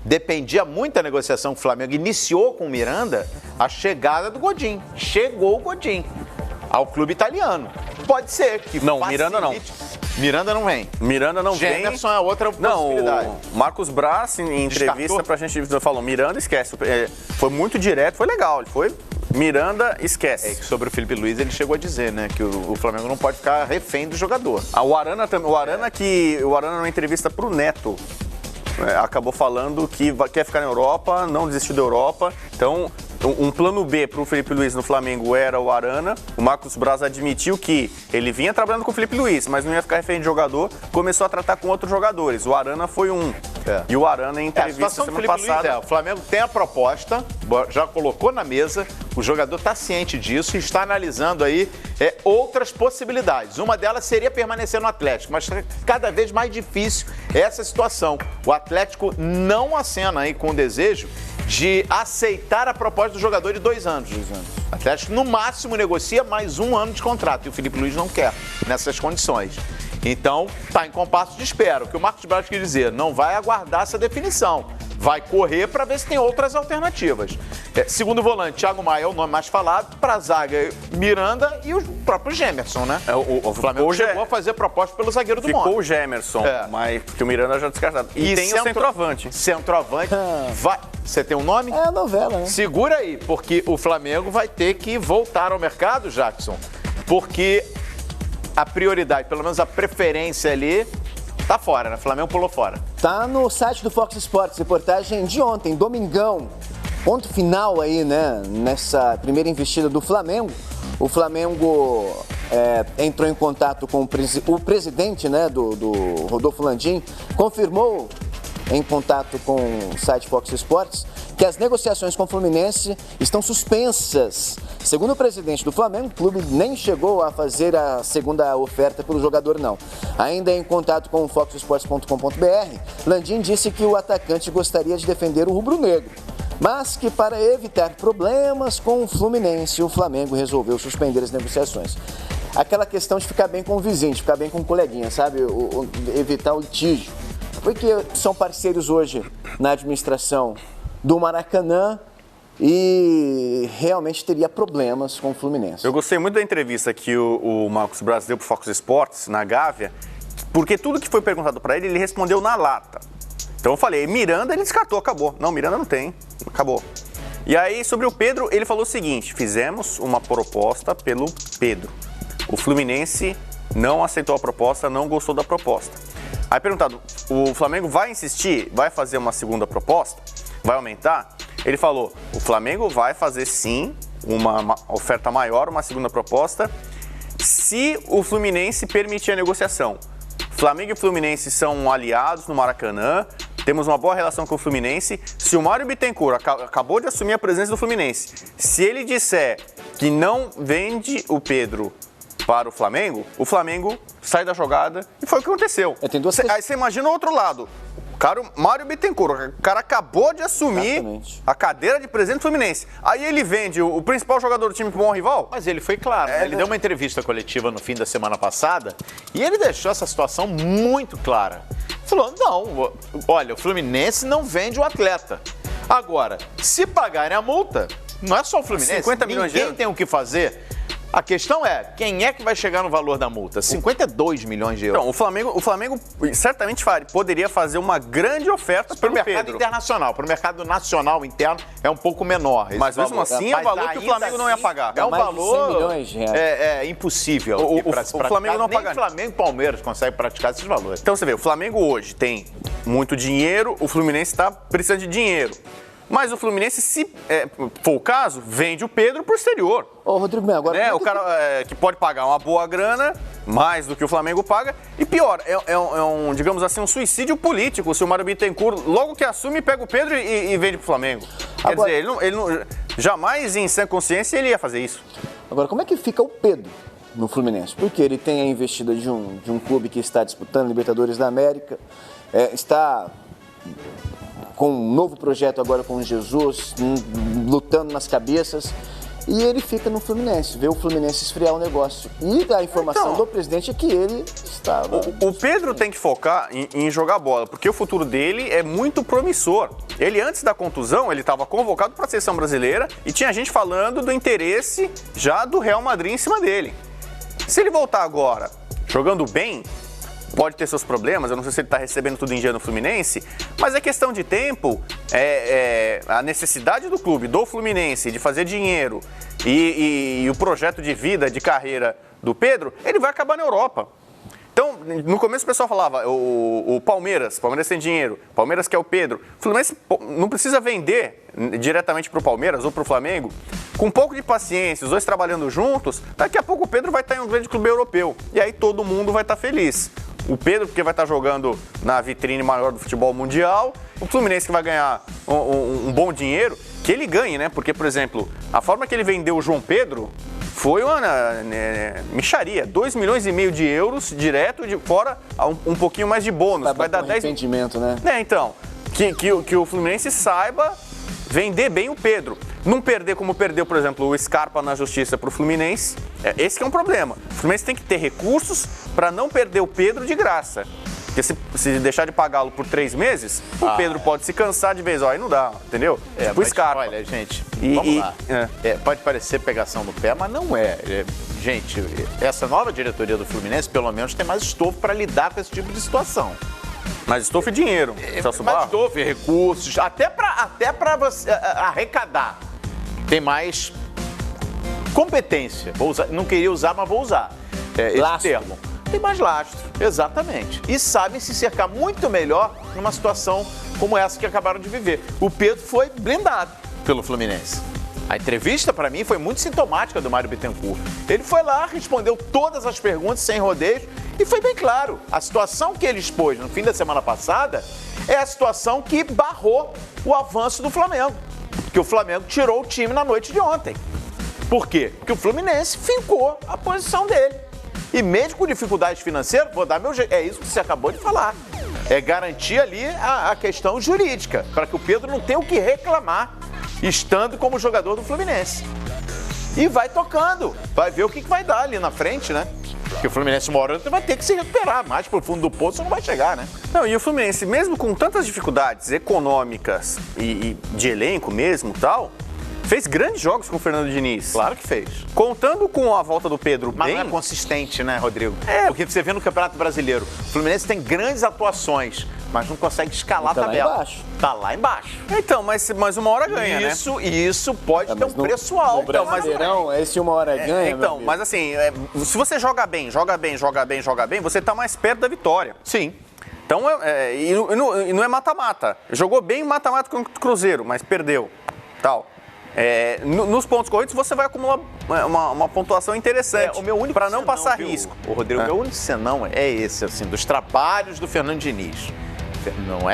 dependia muito da negociação que o Flamengo iniciou com o Miranda, a chegada do Godin. Chegou o Godin ao clube italiano. Pode ser que não, facilite. Miranda não. Miranda não vem. Miranda não vem. Gemerson é outra possibilidade. Não, o Marcos Braz, em entrevista pra gente, falou, Miranda esquece. Foi muito direto, foi legal. Ele foi, Miranda esquece. É que sobre o Felipe Luiz ele chegou a dizer, né, que o Flamengo não pode ficar refém do jogador. O Arana numa entrevista pro Neto, acabou falando que quer ficar na Europa, não desistiu da Europa. Então, um plano B para o Felipe Luiz no Flamengo era o Arana. O Marcos Braz admitiu que ele vinha trabalhando com o Felipe Luiz, mas não ia ficar refém de jogador. Começou a tratar com outros jogadores. O Arana foi um. E o Arana, em entrevista semana passada... o Flamengo tem a proposta, já colocou na mesa, o jogador está ciente disso e está analisando aí outras possibilidades. Uma delas seria permanecer no Atlético, mas cada vez mais difícil essa situação. O Atlético não acena aí com o desejo de aceitar a proposta do jogador de 2 anos. O Atlético, no máximo, negocia mais 1 ano de contrato e o Felipe Luiz não quer nessas condições. Então, está em compasso de espera. O que o Marcos Braz quer dizer, não vai aguardar essa definição. Vai correr para ver se tem outras alternativas. Segundo o volante, Thiago Maia é o nome mais falado. Para a zaga, Miranda e o próprio Gemerson, né? O Flamengo chegou a fazer proposta pelo zagueiro do Monte. Ficou o Gemerson, mas porque o Miranda já descartado. E tem o centroavante. Centroavante. Você tem um nome? É a novela, né? Segura aí, porque o Flamengo vai ter que voltar ao mercado, Jackson. Porque a prioridade, pelo menos a preferência ali, tá fora, né? O Flamengo pulou fora. Tá no site do Fox Sports, reportagem de ontem, domingão. Ponto final aí, né? Nessa primeira investida do Flamengo. O Flamengo entrou em contato com o presidente, né, do Rodolfo Landim, confirmou em contato com o site Fox Sports que as negociações com o Fluminense estão suspensas. Segundo o presidente do Flamengo, o clube nem chegou a fazer a segunda oferta pelo jogador, não. Ainda em contato com o foxsports.com.br, Landim disse que o atacante gostaria de defender o rubro-negro, mas que para evitar problemas com o Fluminense, o Flamengo resolveu suspender as negociações. Aquela questão de ficar bem com o vizinho, de ficar bem com o coleguinha, sabe? Evitar o litígio. Porque são parceiros hoje na administração do Maracanã e realmente teria problemas com o Fluminense. Eu gostei muito da entrevista que o Marcos Braz deu para o Fox Sports, na Gávea, porque tudo que foi perguntado para ele, ele respondeu na lata. Então eu falei, Miranda ele descartou, acabou. Não, Miranda não tem, acabou. E aí, sobre o Pedro, ele falou o seguinte, fizemos uma proposta pelo Pedro. O Fluminense não aceitou a proposta, não gostou da proposta. Aí perguntado, o Flamengo vai insistir, vai fazer uma segunda proposta? Vai aumentar? Ele falou, o Flamengo vai fazer sim uma oferta maior, uma segunda proposta, se o Fluminense permitir a negociação. Flamengo e Fluminense são aliados no Maracanã, temos uma boa relação com o Fluminense. Se o Mário Bittencourt acabou de assumir a presença do Fluminense, se ele disser que não vende o Pedro para o Flamengo sai da jogada e foi o que aconteceu. Aí você imagina o outro lado. O cara, Mário Bittencourt, o cara acabou de assumir a cadeira de presidente do Fluminense. Aí ele vende o principal jogador do time para um bom rival? Mas ele foi claro, ele deu uma entrevista coletiva no fim da semana passada e ele deixou essa situação muito clara. Falou, não, olha, o Fluminense não vende o atleta. Agora, se pagarem a multa, não é só o Fluminense, 50 milhões de euros. Ninguém tem o que fazer. A questão é, quem é que vai chegar no valor da multa? 52 milhões de euros. Então, o Flamengo certamente poderia fazer uma grande oferta para o mercado internacional. Para o mercado nacional interno é um pouco menor. Mas mesmo assim é um valor que o Flamengo não ia pagar. É um valor 100 milhões de reais. Impossível. O Flamengo não paga. Nem Flamengo e Palmeiras conseguem praticar esses valores. Então você vê, o Flamengo hoje tem muito dinheiro, o Fluminense está precisando de dinheiro. Mas o Fluminense, se for o caso, vende o Pedro pro exterior. Ô, Rodrigo, agora... O cara que pode pagar uma boa grana, mais do que o Flamengo paga. E pior, digamos assim, um suicídio político. Se o Mário Bittencourt, logo que assume, pega o Pedro e vende pro Flamengo. Quer dizer, ele não, jamais em sã consciência ele ia fazer isso. Agora, como é que fica o Pedro no Fluminense? Porque ele tem a investida de um clube que está disputando Libertadores da América, está com um novo projeto agora com Jesus, lutando nas cabeças. e ele fica no Fluminense, vê o Fluminense esfriar o negócio. E a informação do presidente é que ele estava... O Pedro tem que focar em jogar bola, porque o futuro dele é muito promissor. Ele, antes da contusão, ele estava convocado para a seleção brasileira e tinha gente falando do interesse já do Real Madrid em cima dele. Se ele voltar agora jogando bem, pode ter seus problemas, eu não sei se ele está recebendo tudo em dia no Fluminense, mas é questão de tempo, a necessidade do clube, do Fluminense, de fazer dinheiro e o projeto de vida, de carreira do Pedro, ele vai acabar na Europa. Então, no começo o pessoal falava, o Palmeiras tem dinheiro, Palmeiras quer o Pedro. O Fluminense não precisa vender diretamente para o Palmeiras ou para o Flamengo. Com um pouco de paciência, os dois trabalhando juntos, daqui a pouco o Pedro vai estar em um grande clube europeu. E aí todo mundo vai estar feliz. O Pedro, porque vai estar jogando na vitrine maior do futebol mundial. O Fluminense, que vai ganhar um bom dinheiro, que ele ganhe, né? Porque, por exemplo, a forma que ele vendeu o João Pedro foi uma mixaria. 2,5 milhões de euros direto, de fora um pouquinho mais de bônus. Vai dar 10... arrependimento, né? Então, que o Fluminense saiba vender bem o Pedro. Não perder como perdeu, por exemplo, o Scarpa na justiça para o Fluminense. Esse que é um problema. O Fluminense tem que ter recursos para não perder o Pedro de graça. Porque se deixar de pagá-lo por 3 meses, o Pedro pode se cansar de vez. Aí não dá, entendeu? Mas, Scarpa. olha, gente, vamos lá. Pode parecer pegação no pé, mas não é. Gente, essa nova diretoria do Fluminense, pelo menos, tem mais estofo para lidar com esse tipo de situação. Mais estofo e dinheiro. Mais estofo e recursos, até para você arrecadar. Tem mais competência. Vou usar, não queria usar, mas vou usar esse termo. Tem mais lastro, exatamente. E sabem se cercar muito melhor numa situação como essa que acabaram de viver. O Pedro foi blindado pelo Fluminense. A entrevista, para mim, foi muito sintomática do Mário Bittencourt. Ele foi lá, respondeu todas as perguntas sem rodeios e foi bem claro. A situação que ele expôs no fim da semana passada é a situação que barrou o avanço do Flamengo. Porque o Flamengo tirou o time na noite de ontem. Por quê? Porque o Fluminense fincou a posição dele. E mesmo com dificuldades financeiras, vou dar meu jeito. É isso que você acabou de falar. É garantir ali a questão jurídica, para que o Pedro não tenha o que reclamar, estando como jogador do Fluminense. E vai tocando. Vai ver o que vai dar ali na frente, né? Porque o Fluminense, uma hora, vai ter que se recuperar. Mais pro fundo do poço não vai chegar, né? Não, e o Fluminense, mesmo com tantas dificuldades econômicas e de elenco mesmo e tal, fez grandes jogos com o Fernando Diniz. Claro que fez. Contando com a volta do Pedro Mas bem... não é consistente, né, Rodrigo? Porque você vê no Campeonato Brasileiro, o Fluminense tem grandes atuações, mas não consegue escalar a tabela. Lá embaixo. Tá lá embaixo. Então, mas uma hora ganha, né? Isso pode ter um preço alto. No Brasileirão, esse uma hora ganha, então, mas assim, se você joga bem, você tá mais perto da vitória. Sim. Então, e não é mata-mata. Jogou bem mata-mata contra o Cruzeiro, mas perdeu. Tal. Nos pontos corridos você vai acumular uma pontuação interessante para não passar risco. O Rodrigo, meu único senão é esse, assim, dos trabalhos do Fernando Diniz. Não é